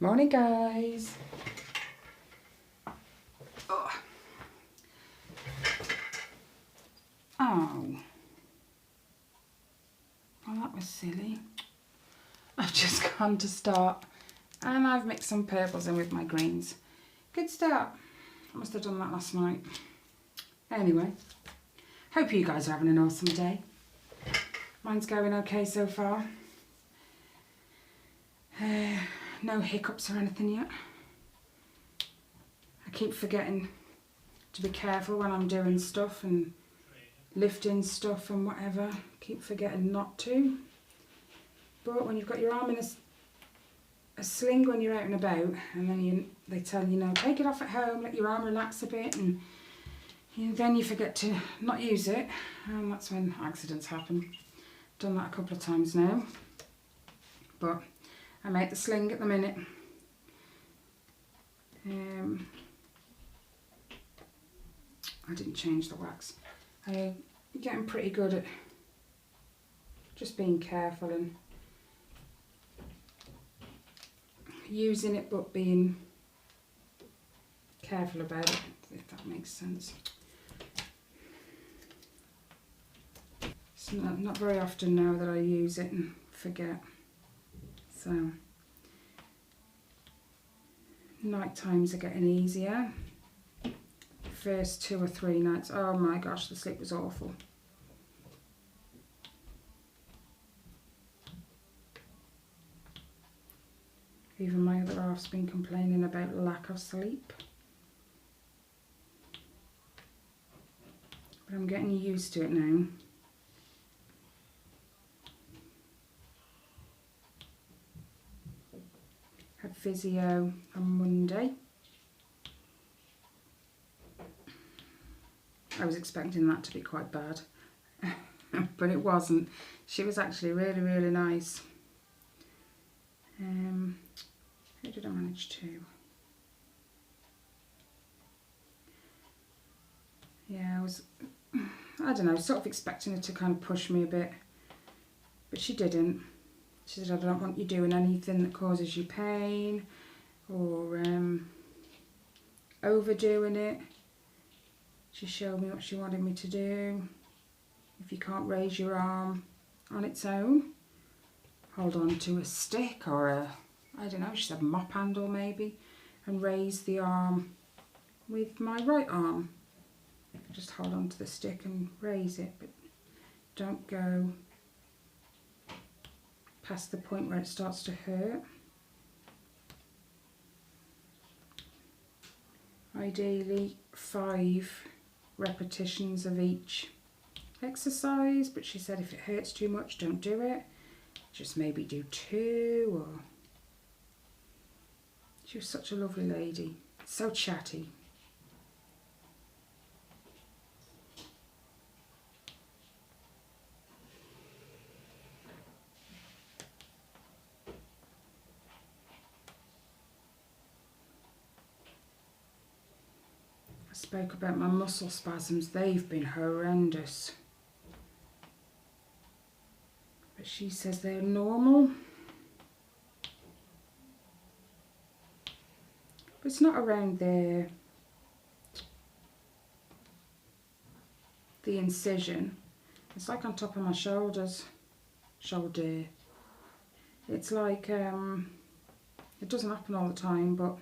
Morning, guys. Oh. Well, that was silly. I've just gone to start and I've mixed some purples in with my greens. Good start. I must have done that last night. Anyway, hope you guys are having an awesome day. Mine's going okay so far. No hiccups or anything yet. I keep forgetting to be careful when I'm doing stuff and lifting stuff and whatever. Keep forgetting not to. But when you've got your arm in a sling when you're out and about, and then they tell you, no, take it off at home, let your arm relax a bit, and then you forget to not use it, and that's when accidents happen. Done that a couple of times now. But I make the sling at the minute. I didn't change the wax. I'm getting pretty good at just being careful and using it, but being careful about it, if that makes sense. It's not very often now that I use it and forget. So night times are getting easier. First 2 or 3 nights, oh my gosh, the sleep was awful. Even my other half's been complaining about lack of sleep. But I'm getting used to it now. Had physio on Monday. I was expecting that to be quite bad, but it wasn't. She was actually really, really nice. How did I manage to? Yeah, I don't know, sort of expecting her to kind of push me a bit, but she didn't. She said, I don't want you doing anything that causes you pain or overdoing it. She showed me what she wanted me to do. If you can't raise your arm on its own, hold on to a stick or I don't know, she said mop handle maybe, and raise the arm with my right arm. Just hold on to the stick and raise it, but don't go past the point where it starts to hurt. Ideally 5 repetitions of each exercise, but she said if it hurts too much, don't do it. Just maybe do 2 or... She was such a lovely lady, so chatty. I spoke about my muscle spasms, they've been horrendous. But she says they're normal. But it's not around there. The incision. It's like on top of my shoulders. Shoulder. It's like, it doesn't happen all the time, but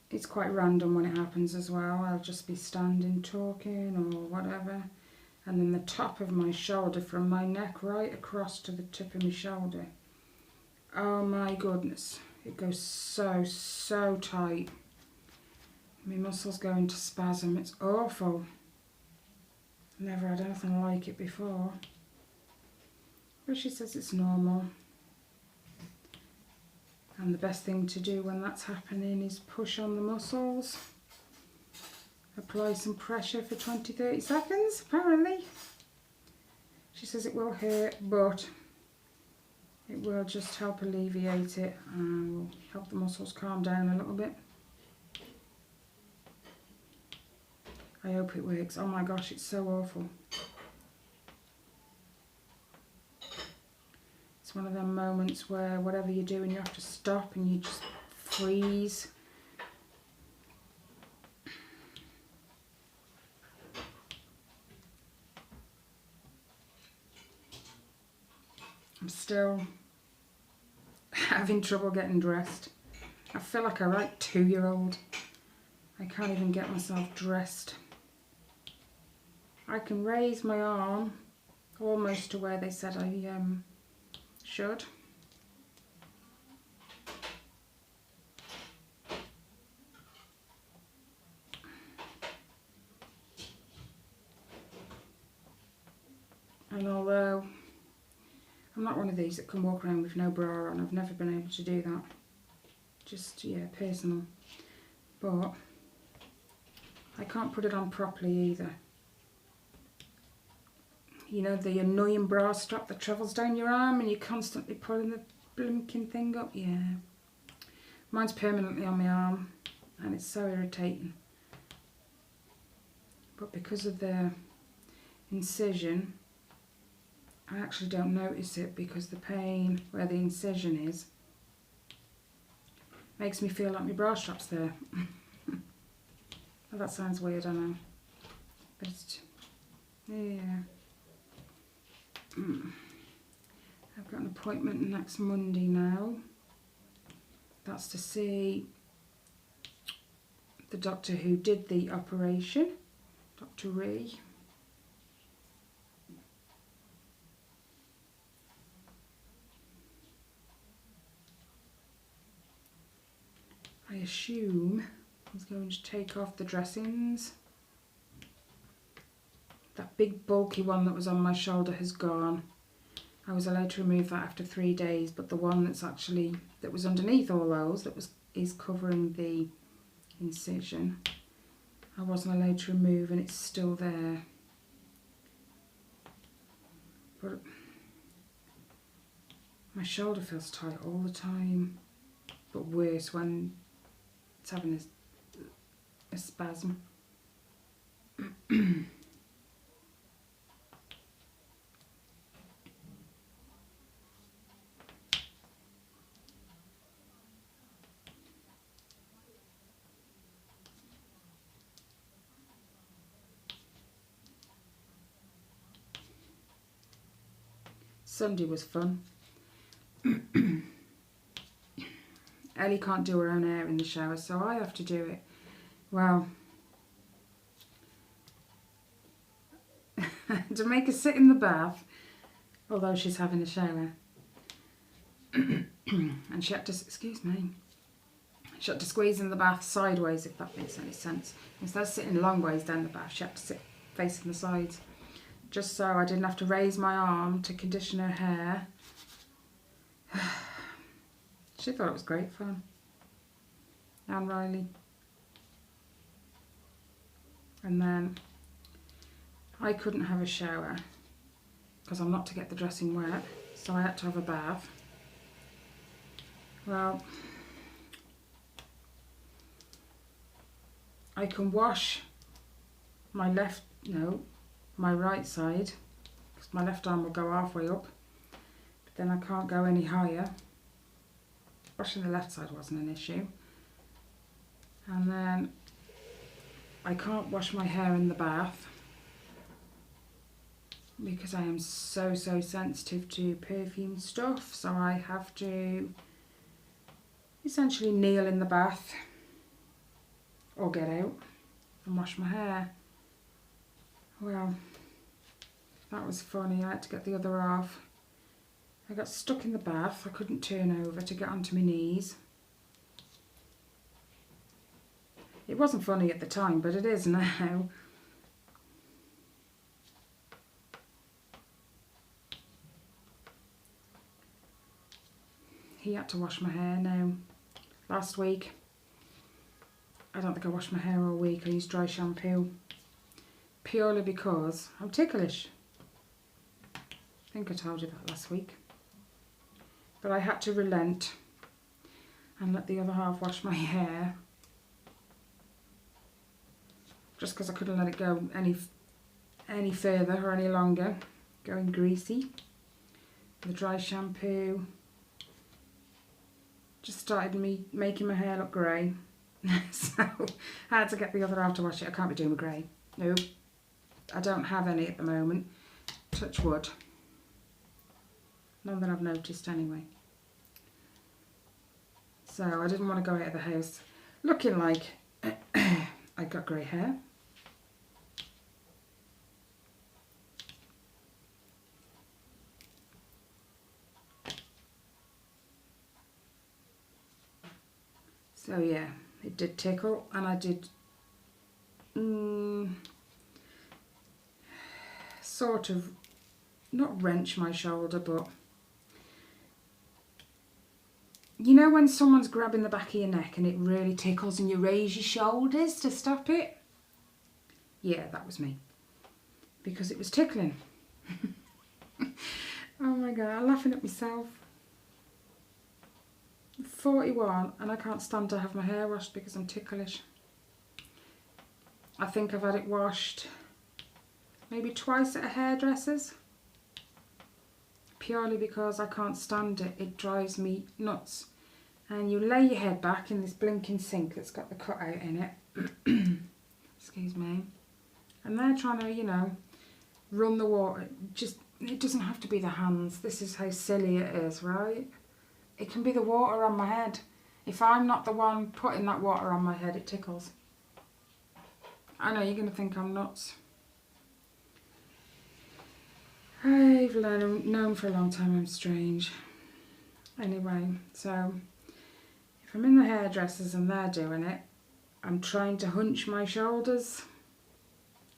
it's quite random when it happens as well. I'll just be standing talking or whatever, and then the top of my shoulder from my neck right across to the tip of my shoulder. Oh my goodness, it goes so tight. My muscles go into spasm. It's awful. Never had anything like it before. But she says it's normal. And the best thing to do when that's happening is push on the muscles. Apply some pressure for 20-30 seconds, apparently. She says it will hurt, but it will just help alleviate it and will help the muscles calm down a little bit. I hope it works. Oh my gosh, it's so awful. It's one of them moments where whatever you're doing you have to stop and you just freeze. I'm still having trouble getting dressed. I feel like a right 2-year-old. I can't even get myself dressed. I can raise my arm almost to where they said I should. And although I'm not one of these that can walk around with no bra on, I've never been able to do that. Just, yeah, personal. But I can't put it on properly either. You know, the annoying bra strap that travels down your arm and you're constantly pulling the blinking thing up? Yeah. Mine's permanently on my arm and it's so irritating. But because of the incision, I actually don't notice it because the pain where the incision is makes me feel like my bra strap's there. Well, that sounds weird, I know. But it's, yeah. I've got an appointment next Monday now. That's to see the doctor who did the operation, Dr. Ree. I assume he's going to take off the dressings. That big bulky one that was on my shoulder has gone. I was allowed to remove that after 3 days, but the one that was underneath all those, is covering the incision, I wasn't allowed to remove, and it's still there. But my shoulder feels tight all the time, but worse when it's having a spasm. Sunday was fun. Ellie can't do her own hair in the shower, so I have to do it. Well, to make her sit in the bath, although she's having a shower. And she had to, excuse me, she had to squeeze in the bath sideways, if that makes any sense. Instead of sitting long ways down the bath, she had to sit facing the sides. Just so I didn't have to raise my arm to condition her hair. She thought it was great fun. And Riley. And then I couldn't have a shower because I'm not to get the dressing wet, so I had to have a bath. Well, I can wash my right side, because my left arm will go halfway up, but then I can't go any higher. Washing the left side wasn't an issue. And then I can't wash my hair in the bath because I am so sensitive to perfume stuff, so I have to essentially kneel in the bath or get out and wash my hair. Well, that was funny. I had to get the other half. I got stuck in the bath. I couldn't turn over to get onto my knees. It wasn't funny at the time, but it is now. He had to wash my hair now. Last week, I don't think I washed my hair all week. I used dry shampoo. Purely because I'm ticklish. I think I told you that last week. But I had to relent and let the other half wash my hair. Just because I couldn't let it go any further or any longer. Going greasy. the dry shampoo. Just started me making my hair look grey. So I had to get the other half to wash it. I can't be doing with grey. Nope. I don't have any at the moment. Touch wood. None that I've noticed anyway. So I didn't want to go out of the house looking like I got grey hair. So yeah, it did tickle, and I did sort of not wrench my shoulder, but you know when someone's grabbing the back of your neck and it really tickles and you raise your shoulders to stop it? Yeah, that was me. Because it was tickling. Oh my God, I'm laughing at myself. I'm 41 and I can't stand to have my hair washed because I'm ticklish. I think I've had it washed maybe twice at a hairdresser's. Purely because I can't stand it. It drives me nuts. And you lay your head back in this blinking sink that's got the cutout in it. Excuse me. And they're trying to, you know, run the water. Just, it doesn't have to be the hands. This is how silly it is, right? It can be the water on my head. If I'm not the one putting that water on my head, it tickles. I know, you're going to think I'm nuts. I've known for a long time I'm strange. Anyway, so if I'm in the hairdressers and they're doing it, I'm trying to hunch my shoulders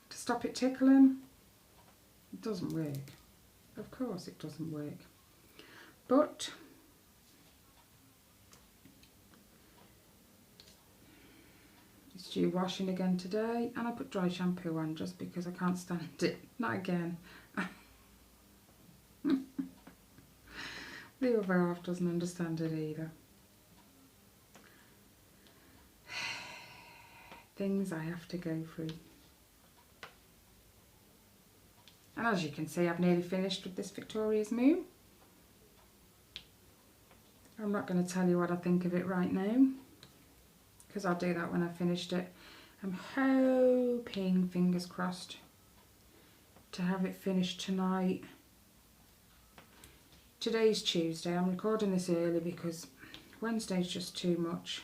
to stop it tickling. It doesn't work. Of course it doesn't work. But it's due washing again today, and I put dry shampoo on just because I can't stand it. Not again. The other half doesn't understand it either. Things I have to go through. And as you can see, I've nearly finished with this Victoria's Moon. I'm not going to tell you what I think of it right now, because I'll do that when I've finished it. I'm hoping, fingers crossed, to have it finished tonight. Today's Tuesday. I'm recording this early because Wednesday's just too much.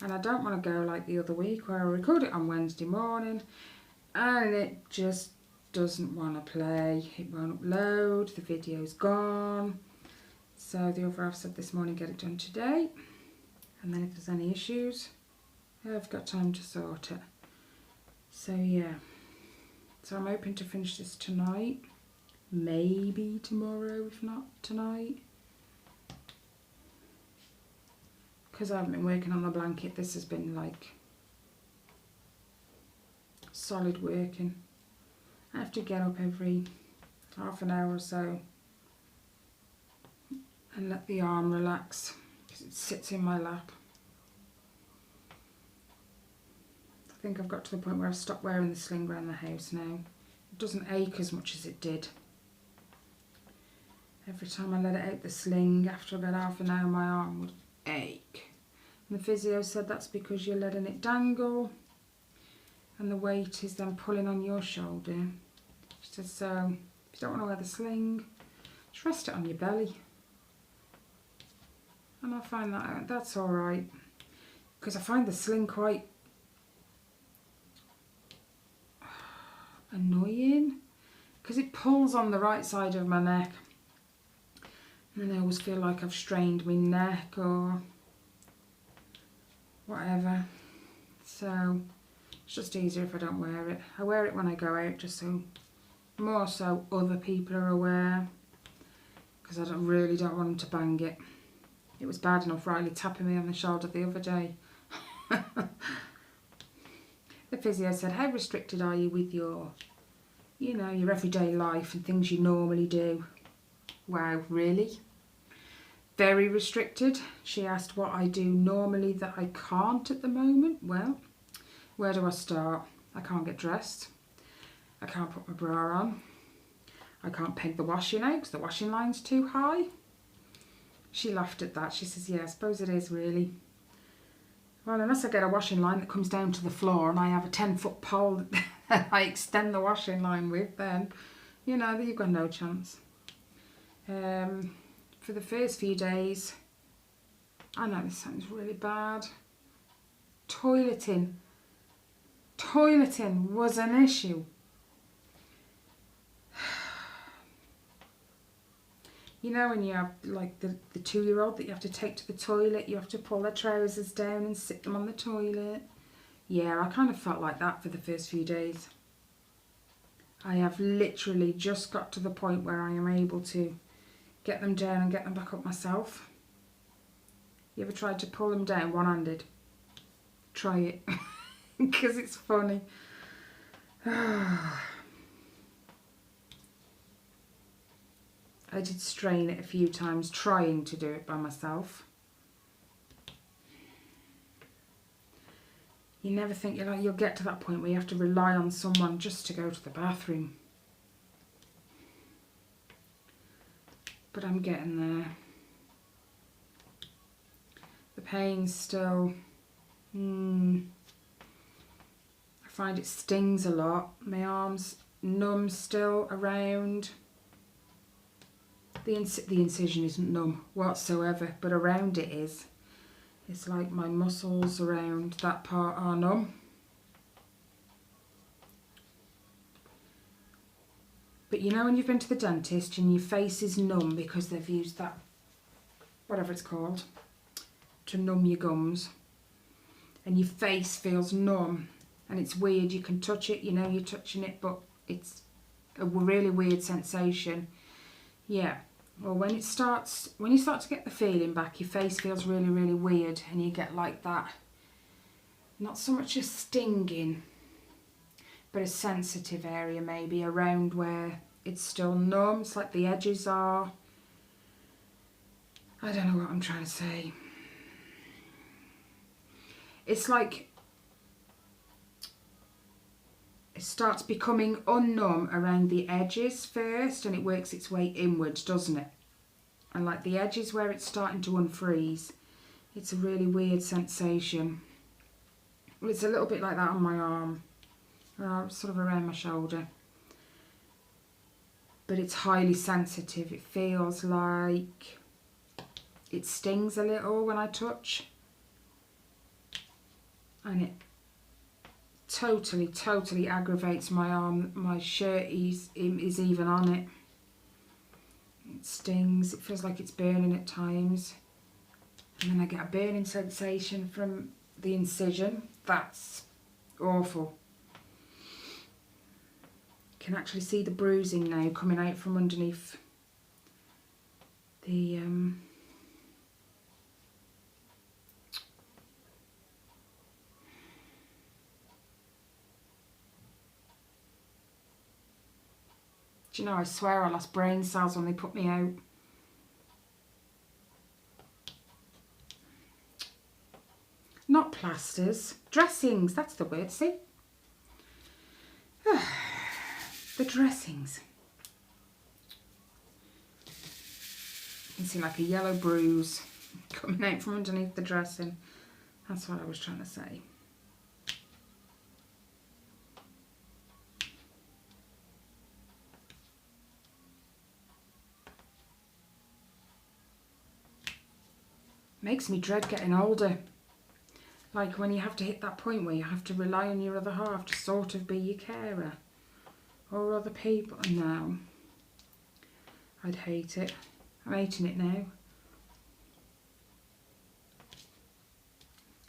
And I don't want to go like the other week where I record it on Wednesday morning and it just doesn't want to play. It won't upload. The video's gone. So the other half said this morning get it done today. And then if there's any issues, I've got time to sort it. So yeah. So I'm hoping to finish this tonight. Maybe tomorrow, if not tonight. Because I haven't been working on the blanket, this has been like solid working. I have to get up every half an hour or so and let the arm relax because it sits in my lap. I think I've got to the point where I've stopped wearing the sling around the house now. It doesn't ache as much as it did. Every time I let it out the sling, after about half an hour, my arm would ache. And the physio said that's because you're letting it dangle and the weight is then pulling on your shoulder. She said, so if you don't want to wear the sling, just rest it on your belly. And I find that that's all right, because I find the sling quite annoying because it pulls on the right side of my neck. And I always feel like I've strained my neck or whatever. So it's just easier if I don't wear it. I wear it when I go out just so, more so other people are aware. Because I really don't want them to bang it. It was bad enough Riley tapping me on the shoulder the other day. The physio said, how restricted are you with your, you know, your everyday life and things you normally do? Wow, really? Very restricted. She asked what I do normally that I can't at the moment. Well, where do I start? I can't get dressed. I can't put my bra on. I can't peg the washing out because the washing line's too high. She laughed at that. She says, yeah, I suppose it is really. Well, unless I get a washing line that comes down to the floor and I have a 10-foot pole that I extend the washing line with, then, you know, you've got no chance. For the first few days, I know this sounds really bad, toileting was an issue. You know when you have like the 2-year-old that you have to take to the toilet, you have to pull their trousers down and sit them on the toilet. Yeah, I kind of felt like that for the first few days. I have literally just got to the point where I am able to get them down and get them back up myself. You ever tried to pull them down one-handed? Try it, because it's funny. I did strain it a few times trying to do it by myself. You never think you'll get to that point where you have to rely on someone just to go to the bathroom. But I'm getting there. The pain's still... I find it stings a lot. My arm's numb still around. The incision isn't numb whatsoever, but around it is. It's like my muscles around that part are numb. But you know when you've been to the dentist and your face is numb because they've used that, whatever it's called, to numb your gums, and your face feels numb and it's weird, you can touch it, you know you're touching it, but it's a really weird sensation. Yeah, well when you start to get the feeling back, your face feels really, really weird, and you get like that, not so much a stinging, but a sensitive area maybe around where it's still numb. It's like the edges are. I don't know what I'm trying to say. It's like it starts becoming unnumb around the edges first, and it works its way inwards, doesn't it? And like the edges where it's starting to unfreeze, it's a really weird sensation. Well, it's a little bit like that on my arm, sort of around my shoulder. But it's highly sensitive. It feels like it stings a little when I touch. And it totally aggravates my arm. My shirt is even on it. It stings. It feels like it's burning at times. And then I get a burning sensation from the incision. That's awful. You can actually see the bruising now coming out from underneath the do you know, I swear I lost brain cells when they put me out. Not plasters, dressings, that's the word, see? The dressings. You can see like a yellow bruise coming out from underneath the dressing. That's what I was trying to say. Makes me dread getting older. Like when you have to hit that point where you have to rely on your other half to sort of be your carer. Or other people. No. I'd hate it. I'm hating it now.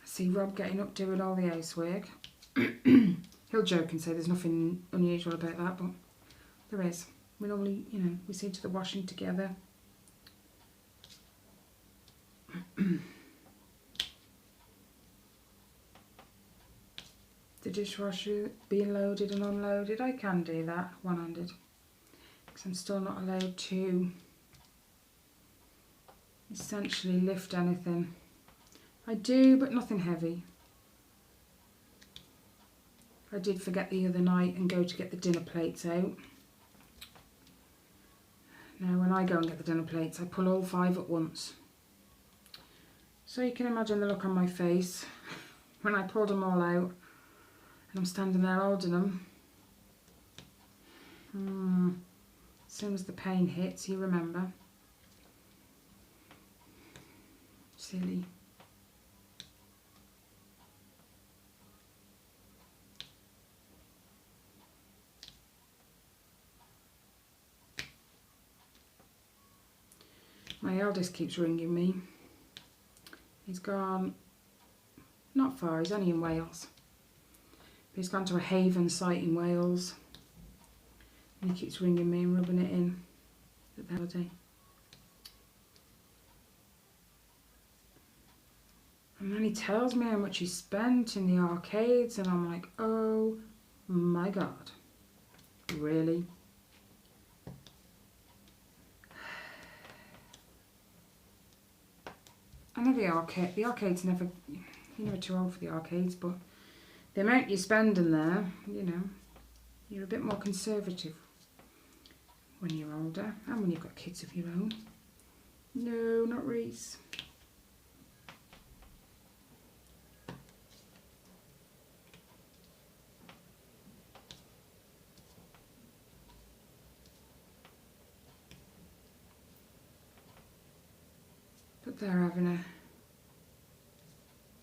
I see Rob getting up doing all the housework. He'll joke and say there's nothing unusual about that, but there is. We normally, you know, we see to the washing together. The dishwasher being loaded and unloaded, I can do that one-handed because I'm still not allowed to essentially lift anything. I do, but nothing heavy. I did forget the other night and go to get the dinner plates out. Now when I go and get the dinner plates, I pull all 5 at once. So you can imagine the look on my face when I pulled them all out and I'm standing there holding them. As soon as the pain hits, you remember. Silly. My eldest keeps ringing me. He's gone not far, he's only in Wales. But he's gone to a haven site in Wales. And he keeps ringing me and rubbing it in at the holiday. And then he tells me how much he spent in the arcades, and I'm like, oh my God, really? I know the arcade's never, you're never too old for the arcades, but the amount you spend in there, you know, you're a bit more conservative when you're older and when you've got kids of your own. No, not Reese. But they're having a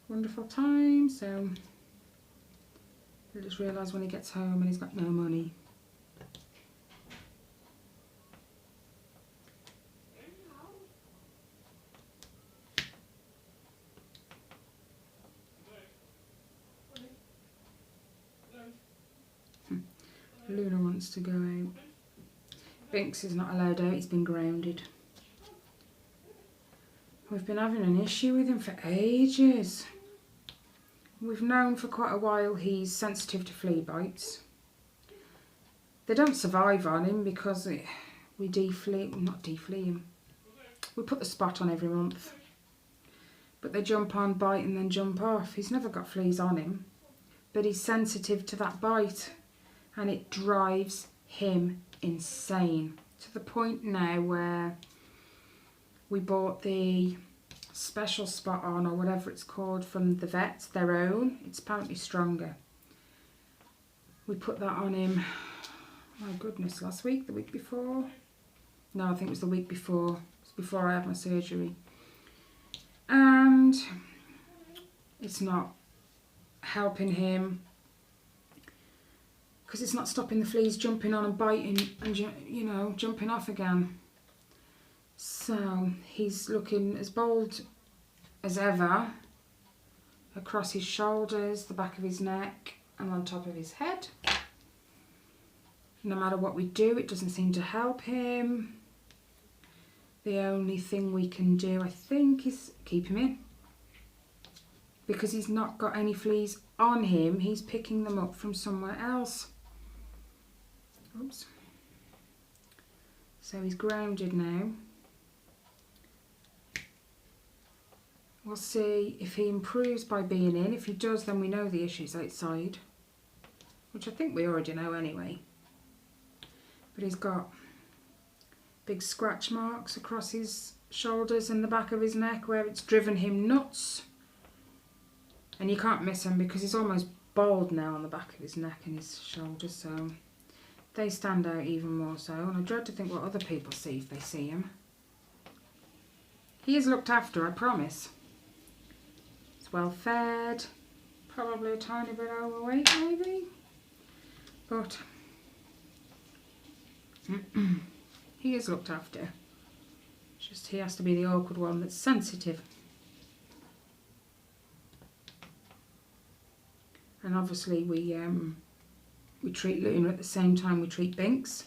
wonderful time, so he'll just realise when he gets home and he's got no money. Luna wants to go out. Binks is not allowed out, he's been grounded. We've been having an issue with him for ages. We've known for quite a while he's sensitive to flea bites. They don't survive on him because we not deflea him. We put the spot on every month. But they jump on, bite and then jump off. He's never got fleas on him, but he's sensitive to that bite and it drives him insane. To the point now where we bought the special spot on, or whatever it's called, from the vets, their own. It's apparently stronger. We put that on him, my goodness, last week, the week before? No, I think it was the week before. It was before I had my surgery. And it's not helping him because it's not stopping the fleas jumping on and biting and, you know, jumping off again. So he's looking as bold as ever across his shoulders, the back of his neck and on top of his head. No matter what we do, it doesn't seem to help him. The only thing we can do, I think, is keep him in. Because he's not got any fleas on him, he's picking them up from somewhere else. Oops. So he's grounded now. We'll see if he improves by being in. If he does, then we know the issue's outside, which I think we already know anyway. But he's got big scratch marks across his shoulders and the back of his neck where it's driven him nuts. And you can't miss him because he's almost bald now on the back of his neck and his shoulders, so they stand out even more so. And I dread to think what other people see if they see him. He is looked after, I promise. Well fed, probably a tiny bit overweight maybe, but he is looked after. It's just he has to be the awkward one that's sensitive. And obviously we treat Luna at the same time we treat Binks.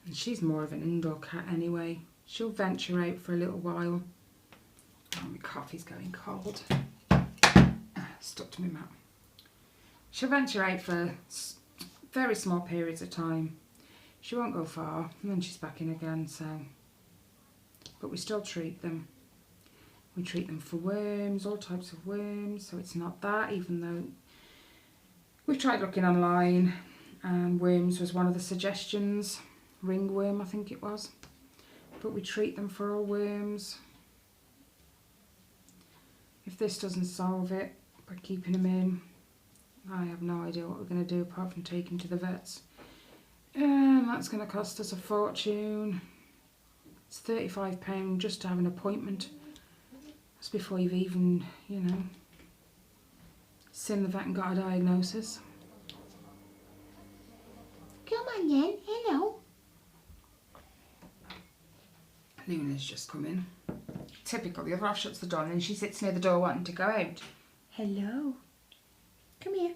And she's more of an indoor cat anyway. She'll venture out for a little while. Oh, my coffee's going cold. Stuck to my mouth. She'll venture out for very small periods of time. She won't go far, and then she's back in again, so. But we still treat them. We treat them for worms, all types of worms, so it's not that, even though we've tried looking online, and worms was one of the suggestions ringworm I think it was, but we treat them for all worms. If this doesn't solve it by keeping them in, I have no idea what we're going to do apart from take them to the vets. And that's going to cost us a fortune. It's £35 just to have an appointment. That's before you've even, you know, seen the vet and got a diagnosis. Come on then, hello. Luna's just come in. Typical, the other half shuts the door and then she sits near the door wanting to go out. Hello. Come here.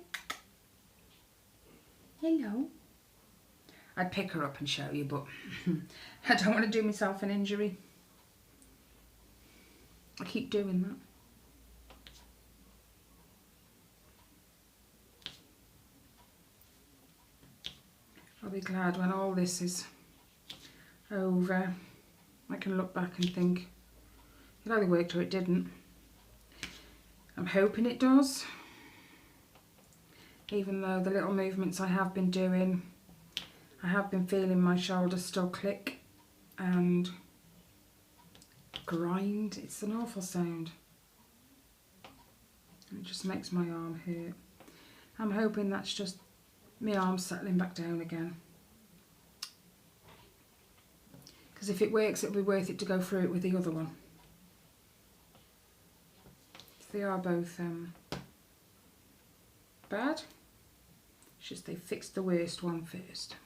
Hello. I'd pick her up and show you, but I don't want to do myself an injury. I keep doing that. I'll be glad when all this is over. I can look back and think, it either worked or it didn't. I'm hoping it does. Even though the little movements I have been doing, I have been feeling my shoulders still click and grind. It's an awful sound. It just makes my arm hurt. I'm hoping that's just my arm settling back down again. Because if it works, it'll be worth it to go through it with the other one. They are both bad. It's just they fixed the worst one first.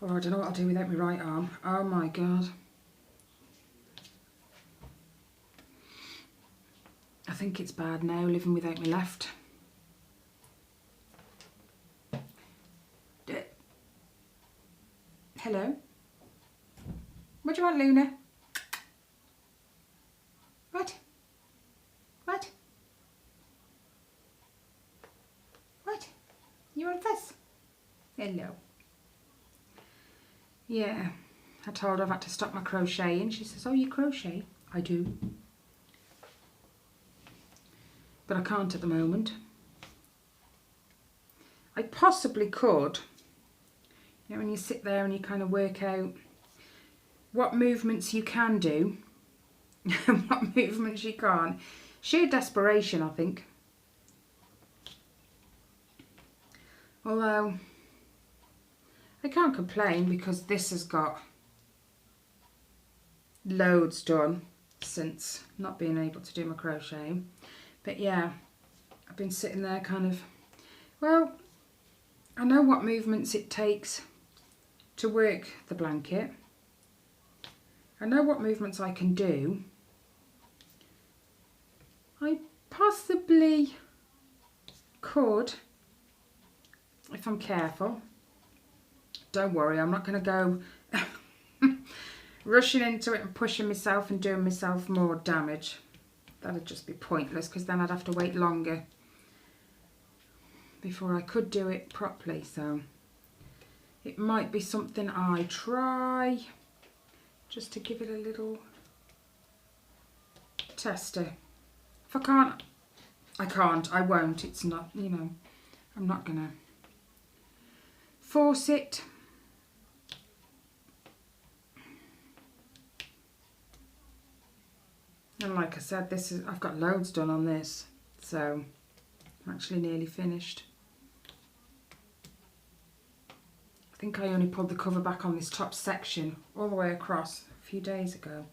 Oh, I don't know what I'll do without my right arm. Oh my God. I think it's bad now living without my left. Hello? What do you want, Luna? What? What? What? You want this? Hello. Yeah, I told her I've had to stop my crocheting. She says, oh, you crochet? I do. But I can't at the moment. I possibly could. You know, when you sit there and you kind of work out what movements you can do and what movements you can't. Sheer desperation, I think. Although, I can't complain because this has got loads done since not being able to do my crocheting. But yeah, I've been sitting there kind of, well, I know what movements it takes to work the blanket. I know what movements I can do. I possibly could, if I'm careful. Don't worry, I'm not going to go rushing into it and pushing myself and doing myself more damage. That'd just be pointless because then I'd have to wait longer before I could do it properly. So it might be something I try just to give it a little tester. If I can't, I can't, I won't. It's not, you know, I'm not going to force it. And like I said, this is, I've got loads done on this, so I'm actually nearly finished. I think I only pulled the cover back on this top section all the way across a few days ago.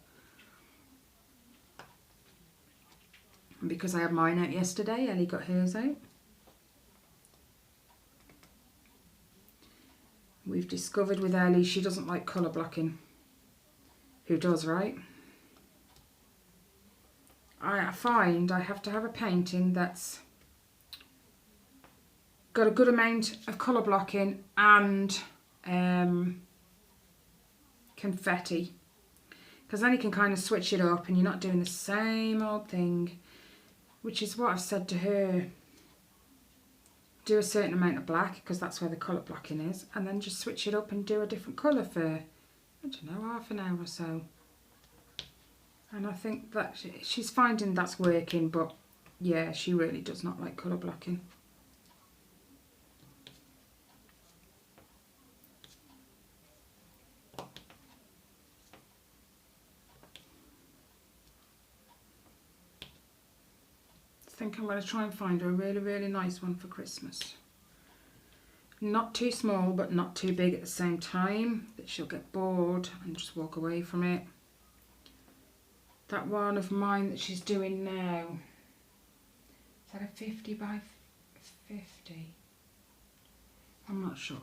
And because I had mine out yesterday, Ellie got hers out. We've discovered with Ellie, she doesn't like colour blocking. Who does, right? I find I have to have a painting that's got a good amount of colour blocking and confetti, because then you can kind of switch it up and you're not doing the same old thing, which is what I've said to her. Do a certain amount of black because that's where the colour blocking is, and then just switch it up and do a different colour for, I don't know, half an hour or so. And I think that she's finding that's working, but yeah, she really does not like colour blocking. think I'm going to try and find her a really, really nice one for Christmas. Not too small, but not too big at the same time, that she'll get bored and just walk away from it. That one of mine that she's doing now, is that a 50 by 50? I'm not sure.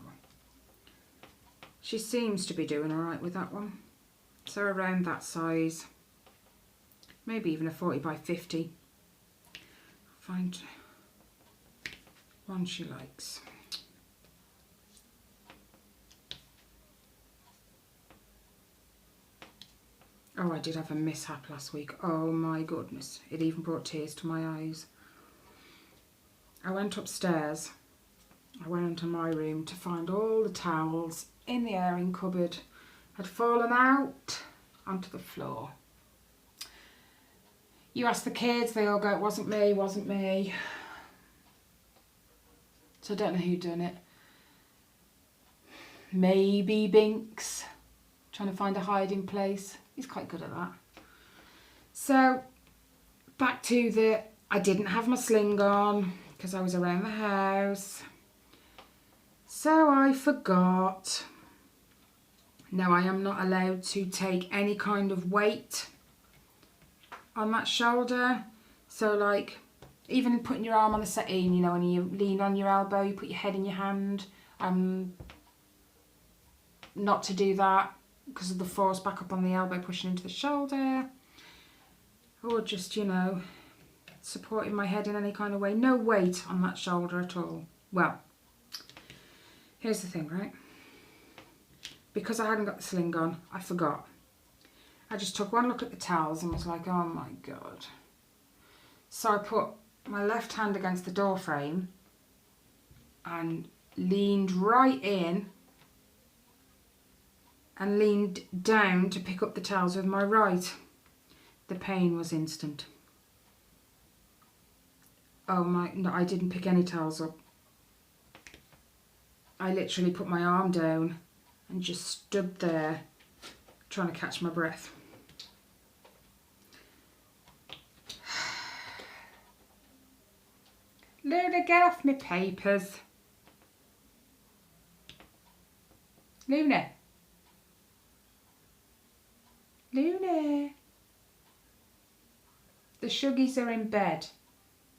She seems to be doing alright with that one. So around that size, maybe even a 40 by 50. Find one she likes. Oh, I did have a mishap last week. Oh my goodness. It even brought tears to my eyes. I went upstairs. I went into my room to find all the towels in the airing cupboard had fallen out onto the floor. You ask the kids, they all go, it wasn't me, wasn't me. So I don't know who done it. Maybe Binks, trying to find a hiding place. He's quite good at that. So back to I didn't have my sling on because I was around the house. So I forgot. Now I am not allowed to take any kind of weight on that shoulder. So like even putting your arm on the settee, you know, when you lean on your elbow, you put your head in your hand. Not to do that because of the force back up on the elbow pushing into the shoulder. Or just, you know, supporting my head in any kind of way. No weight on that shoulder at all. Well, here's the thing, right? Because I hadn't got the sling on, I forgot. I just took one look at the towels and was like, oh my God. So I put my left hand against the door frame and leaned right in and leaned down to pick up the towels with my right. The pain was instant. Oh my, no, I didn't pick any towels up. I literally put my arm down and just stood there trying to catch my breath. Luna, get off my papers. Luna. Luna. The Shuggies are in bed.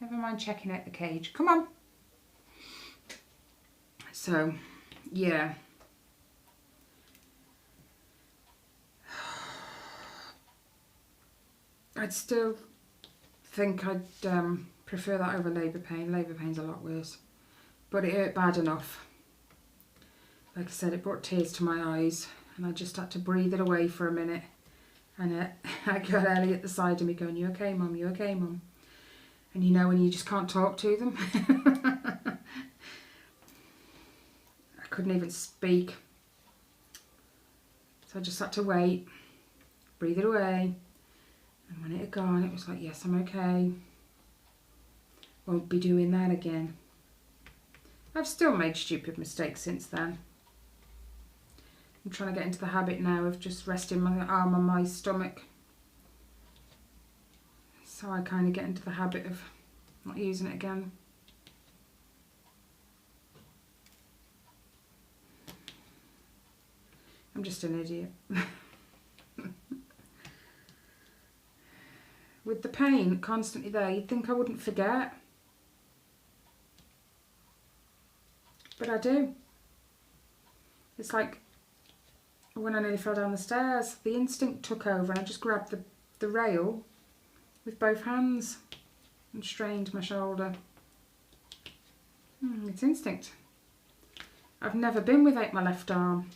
Never mind checking out the cage. Come on. So, yeah. I'd still think I'd prefer that over labour pain. Labour pain's a lot worse. But it hurt bad enough. Like I said, it brought tears to my eyes and I just had to breathe it away for a minute. And I got Ellie at the side of me going, you okay, Mum? You okay, Mum? And you know when you just can't talk to them? I couldn't even speak. So I just had to wait, breathe it away. And when it had gone, it was like, yes, I'm okay. Won't be doing that again. I've still made stupid mistakes since then. I'm trying to get into the habit now of just resting my arm on my stomach. So I kind of get into the habit of not using it again. I'm just an idiot. With the pain constantly there, you'd think I wouldn't forget. But I do. It's like when I nearly fell down the stairs, the instinct took over and I just grabbed the rail with both hands and strained my shoulder. It's instinct. I've never been without my left arm.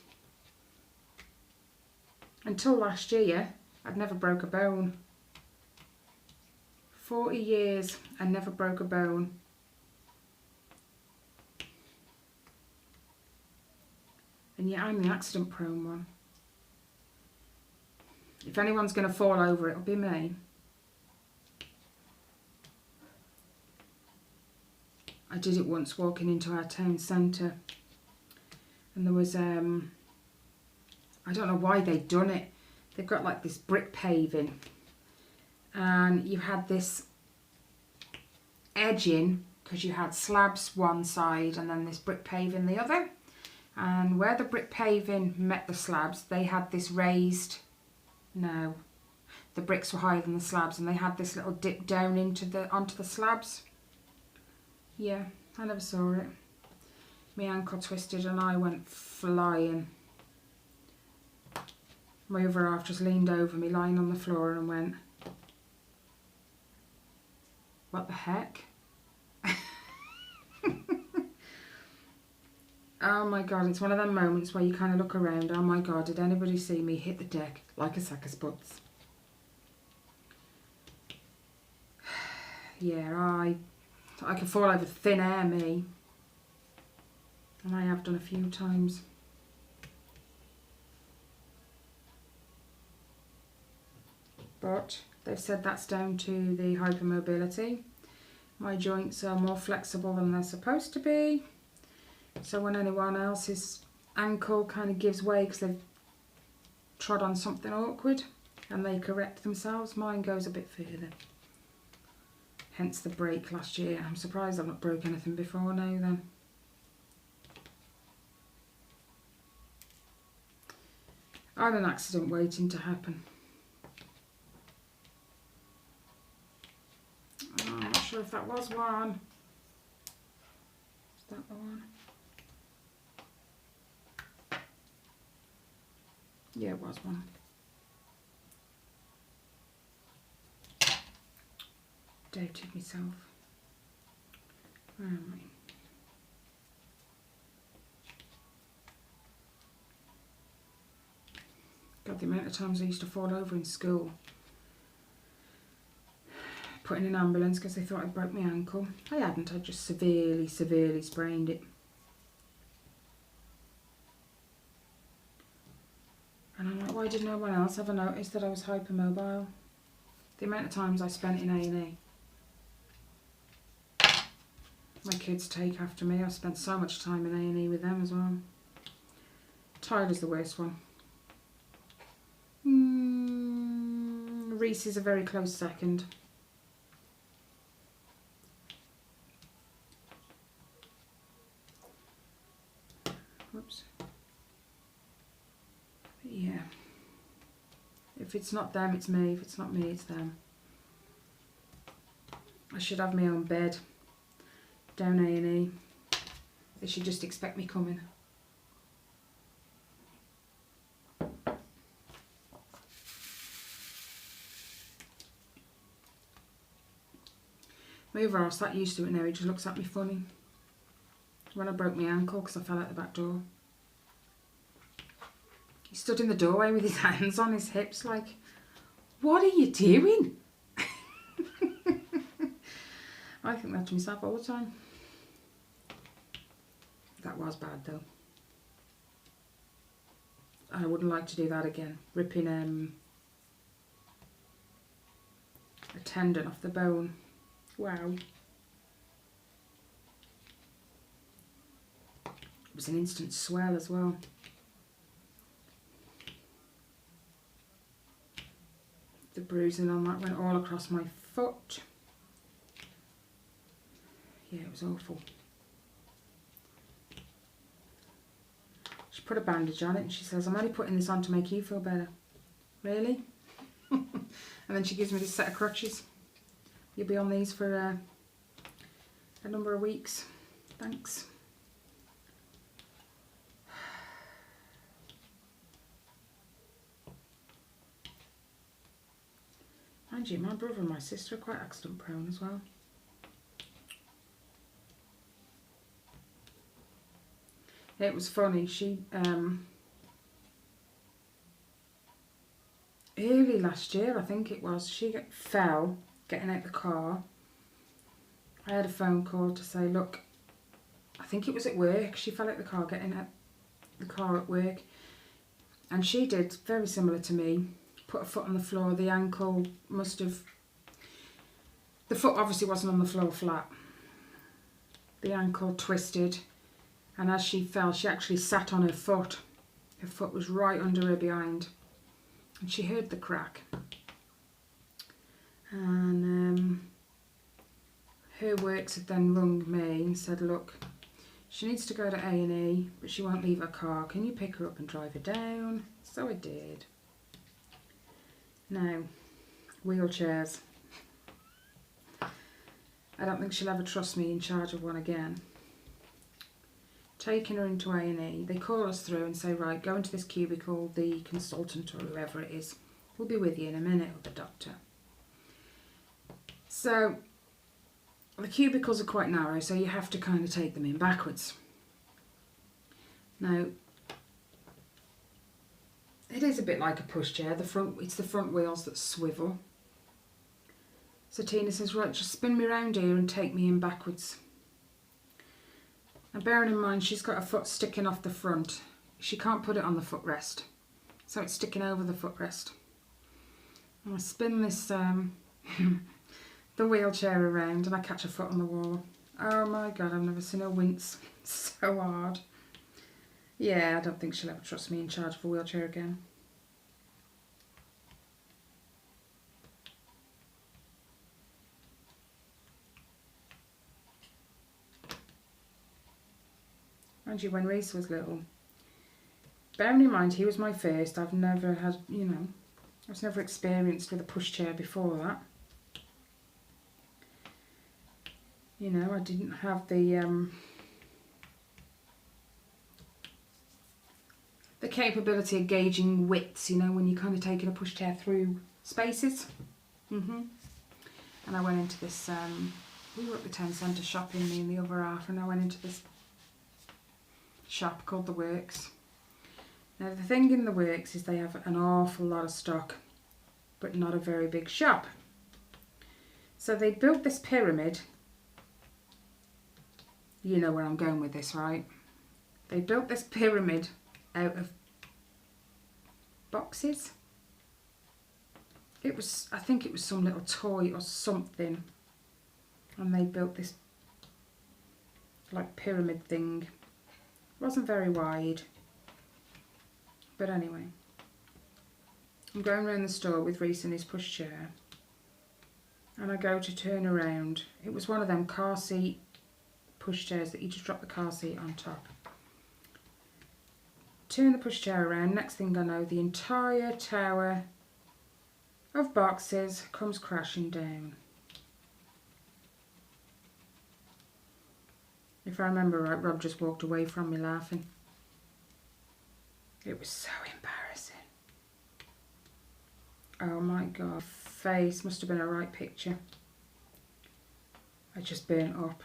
Until last year, I'd never broke a bone. 40 years, I never broke a bone. And yet I'm the accident prone one. If anyone's going to fall over, it'll be me. I did it once walking into our town centre. And there was, I don't know why they'd done it. They've got like this brick paving. And you had this edging because you had slabs one side and then this brick paving the other. And where the brick paving met the slabs, they had this raised, no, the bricks were higher than the slabs and they had this little dip down onto the slabs. Yeah, I never saw it. My ankle twisted and I went flying. My other half just leaned over me, lying on the floor, and went, "What the heck?" Oh my God, it's one of them moments where you kind of look around. Oh my God, did anybody see me hit the deck like a sack of spuds? Yeah, I can fall over thin air, me. And I have done a few times. But they've said that's down to the hypermobility. My joints are more flexible than they're supposed to be. So when anyone else's ankle kind of gives way because they've trod on something awkward and they correct themselves, mine goes a bit further. Hence the break last year. I'm surprised I've not broke anything before now then. I had an accident waiting to happen. Oh, I'm not sure if that was one. Is that the one? Yeah, it was one. Doubted myself. Where am I? God, the amount of times I used to fall over in school. Put in an ambulance because they thought I broke my ankle. I hadn't, I just severely sprained it. And I'm like, why did no one else ever notice that I was hypermobile? The amount of times I spent in A&E. My kids take after me. I spent so much time in A&E with them as well. Tyler's the worst one. Reese is a very close second. Whoops. Yeah. If it's not them, it's me. If it's not me, it's them. I should have my own bed down A&E. They should just expect me coming. My other half's that used to it now, he just looks at me funny. When I broke my ankle because I fell out the back door. He stood in the doorway with his hands on his hips like, what are you doing? I think that to myself all the time. That was bad though. I wouldn't like to do that again. Ripping a tendon off the bone. Wow. It was an instant swell as well. The bruising on that went all across my foot. Yeah, it was awful. She put a bandage on it and she says, I'm only putting this on to make you feel better. Really? And then she gives me this set of crutches. You'll be on these for a number of weeks. Thanks. Mind you, my brother and my sister are quite accident prone as well. It was funny, she early last year I think it was, she fell getting out the car. I had a phone call to say, look, I think it was at work, she fell out the car getting out the car at work, and she did very similar to me, put a foot on the floor, the ankle must have, the foot obviously wasn't on the floor flat, the ankle twisted, and as she fell she actually sat on her foot was right under her behind, and she heard the crack, and her her works had then rung me and said, look, she needs to go to A&E, but she won't leave her car. Can you pick her up and drive her down? So I did. Now, wheelchairs. I don't think she'll ever trust me in charge of one again. Taking her into A&E, they call us through and say, right, go into this cubicle, the consultant or whoever it is will be with you in a minute, or the doctor. So the cubicles are quite narrow, so you have to kind of take them in backwards. Now, it is a bit like a pushchair. It's the front wheels that swivel. So Tina says, right, just spin me round here and take me in backwards. And bearing in mind, she's got a foot sticking off the front. She can't put it on the footrest, so it's sticking over the footrest. And I spin this, the wheelchair around, and I catch a foot on the wall. Oh my God, I've never seen her wince so hard. Yeah, I don't think she'll ever trust me in charge of a wheelchair again. Mind you, when Reese was little, bearing in mind he was my first, I've never had, you know, I was never experienced with a pushchair before that. You know, I didn't have the capability of gauging widths, you know, when you're kind of taking a pushchair through spaces. And I went into this, we were at the town centre shopping, me and the other half, and I went into this shop called The Works. Now the thing in The Works is they have an awful lot of stock, but not a very big shop. So they built this pyramid. You know where I'm going with this, right? They built this pyramid out of boxes. It was, I think it was some little toy or something, and they built this like pyramid thing. It wasn't very wide, but anyway, I'm going around the store with Reese in his pushchair, and I go to turn around. It was one of them car seat pushchairs that you just drop the car seat on top. Turn the pushchair around, next thing I know, the entire tower of boxes comes crashing down. If I remember right, Rob just walked away from me laughing. It was so embarrassing. Oh my God, face must have been a right picture. I just burnt up.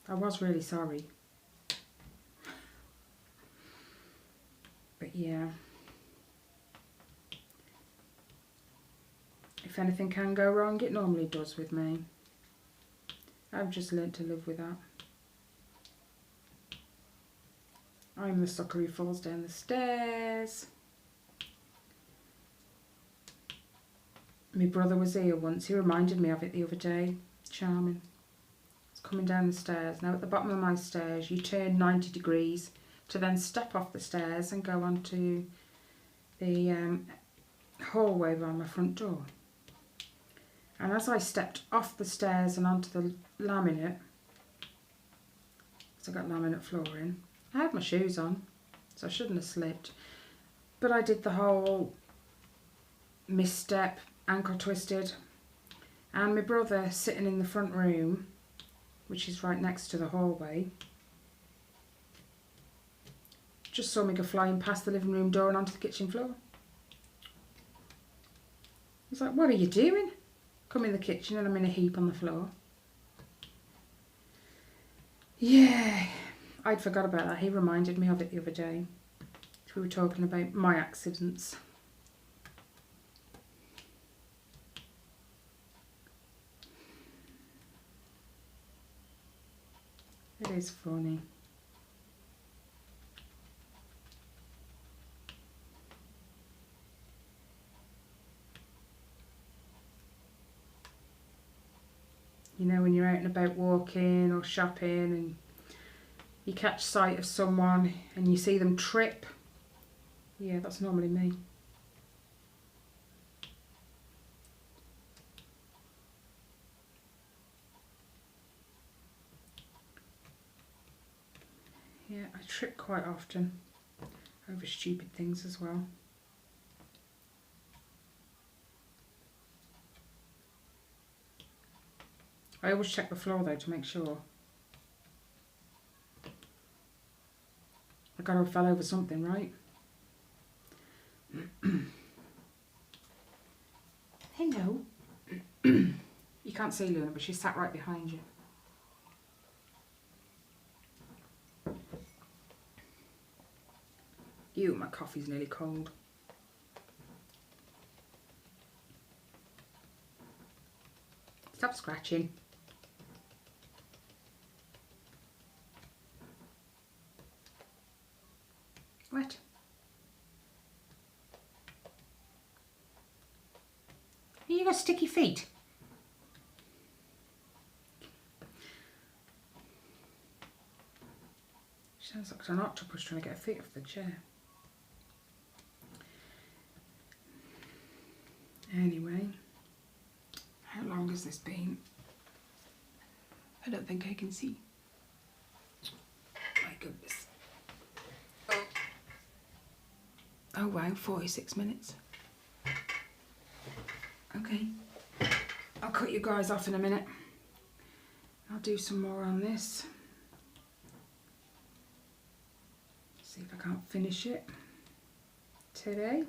I was really sorry. But yeah. If anything can go wrong, it normally does with me. I've just learnt to live with that. I'm the sucker who falls down the stairs. My brother was here once. He reminded me of it the other day. Charming. I was coming down the stairs. Now at the bottom of my stairs, you turn 90 degrees to then step off the stairs and go onto the hallway by my front door. And as I stepped off the stairs and onto the laminate, because I got laminate flooring, I had my shoes on, so I shouldn't have slipped. But I did the whole misstep, ankle twisted, and my brother sitting in the front room, which is right next to the hallway, just saw me go flying past the living room door and onto the kitchen floor. He's like, what are you doing? Come in the kitchen and I'm in a heap on the floor. Yeah, I'd forgot about that. He reminded me of it the other day. We were talking about my accidents. It is funny. You know, when you're out and about walking or shopping and you catch sight of someone and you see them trip. Yeah, that's normally me. Yeah, I trip quite often over stupid things as well. I always check the floor though to make sure. I gotta have fell over something, right? Hello. You can't see Luna, but she's sat right behind you. Ew, my coffee's nearly cold. Stop scratching. What? You got sticky feet. Sounds like an octopus trying to get her feet off the chair. Anyway, how long has this been? I don't think I can see. My goodness. Oh wow, 46 minutes. Okay, I'll cut you guys off in a minute. I'll do some more on this. See if I can't finish it today.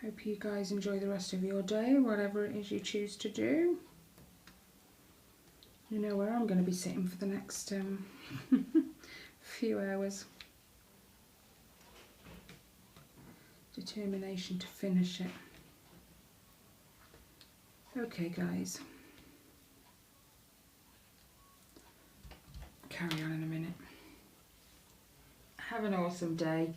Hope you guys enjoy the rest of your day, whatever it is you choose to do. You know where I'm going to be sitting for the next few hours. Determination to finish it. Okay guys, carry on in a minute. Have an awesome day.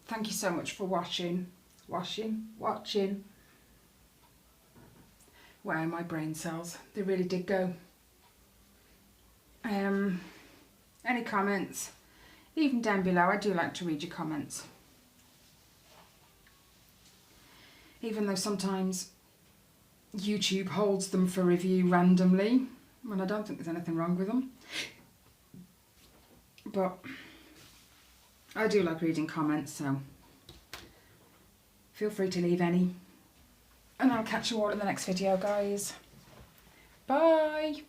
Thank you so much for watching. Wow, my brain cells, they really did go. Any comments? Leave them down below. I do like to read your comments. Even though sometimes YouTube holds them for review randomly, when I don't think there's anything wrong with them. But I do like reading comments, so feel free to leave any. And I'll catch you all in the next video, guys. Bye!